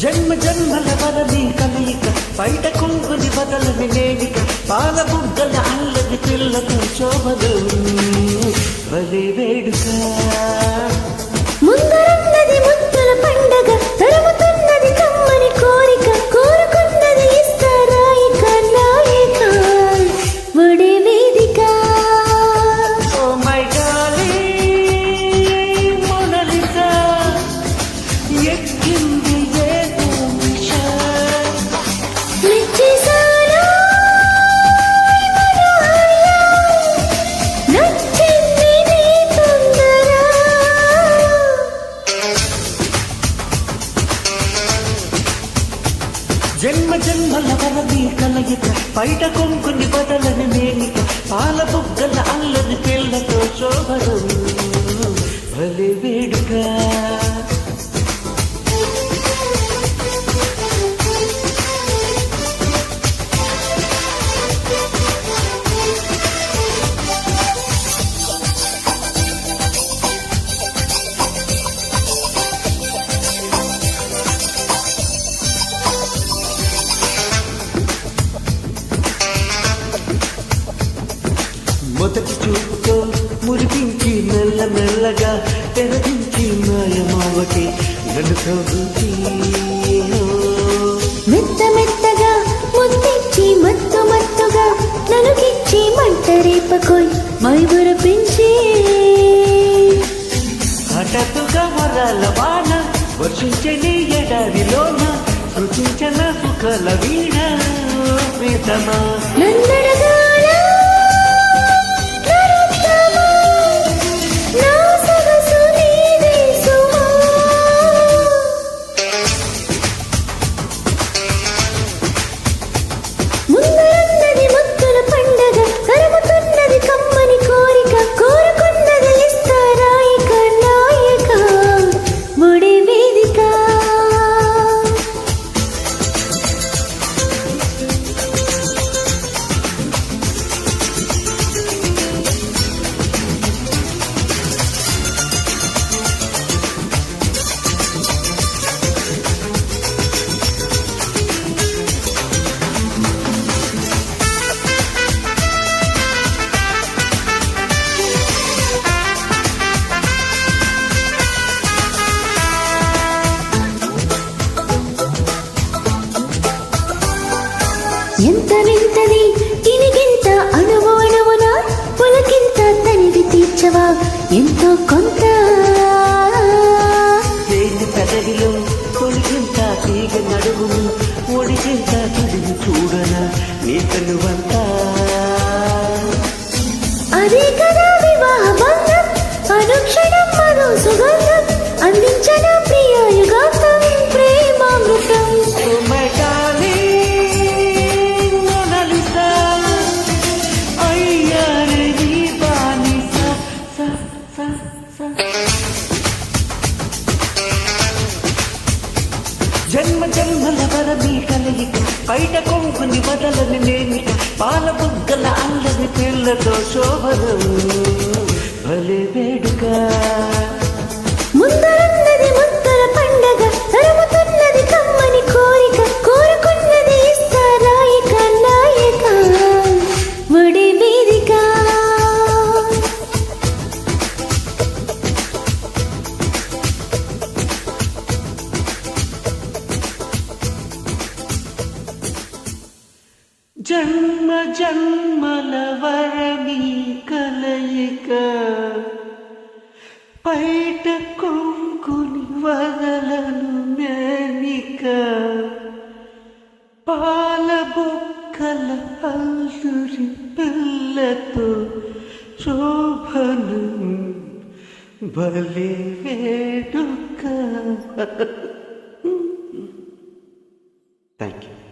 జన్మ జన్మల వరని కలయిక బయట కుంకుని బదలని నేడిక పాల బుగ్గల అల్లది పిల్లతో శోభలు వలే వేడుక ముందరున్నది ముత్తుల పండగ తరుముతున్నది కమ్మని కోరిక కోరుకున్నది ఇస్తారాయిక నాయిక వడే వేదిక ఓ మై డార్లింగ్ మోనాలిసా ఎక్కింది ఏదో నిషా మెచ్చేసానా నచ్చింది నీ తొందర జన్మ జన్మల వరని కలయిక బయట కొంకుని బదలని నేనిక పాల బుగ్గల అల్లది పిల్లతో శోభలు భలే వేడుక మొదటి చూపుతో మురిపించి మెల్ల మెల్లగా తెరదించి మాయమావటి నన్ను కౌగుచి మెత్త మెత్తగా ముద్దిచ్చి మత్తు మత్తుగా నలుగిచ్చి మంట రేపకోయ్ మైబుర పెంచి హఠాత్తుగా వరాల వాన వర్షించని ఎడారిలోన సృష్టించిన సుఖల వీణ ప్రీతమా నన్నడగాల నరుత్తమా నా సొగసు నీదే సుమా ముందరున్నది ముత్తుల పండగ తరుముతున్నది కమ్మని కోరిక కోరుకున్నది ఇస్తారాయిక నాయక ముడి వేదిక ఎంత వింతది ఇనిగింత అణువు అణువున పులకింత తనివి తీర్చవా ఎంతో కొంత తేనె పెదవిలో తొలిగింత తీగ నడువును ఒడిగింత తుడిని చూడన నీ కనువంతా అదే కదా వివాహ బంధం అనుక్షణం మరో సుగంధం అందించన ప్రియ యుగాంతం ప్రేమామృతం ఓ మై డార్లింగ్ మోనాలిసా అయ్యారే నీ బానిస సా సా సా జన్మ జన్మల వరని కలయిక బయట కొంకుని బదలని నేనిక పాల బుగ్గల అల్లది పిల్లతో శోభలు భలే వేడుక ముందరున్నది ముత్తుల పండగ తరుముతున్నది కమ్మని కోరిక కోరుకున్నది ఇస్తారాయిక నాయక వడి వేదిక జన్మ జన్మల వరని కలయిక బయట కొంకుని వదలను నేనిక పాల బొక్కల అల్లురి పిల్లతో శోభను భలే వేడుక థ్యాంక్ యూ.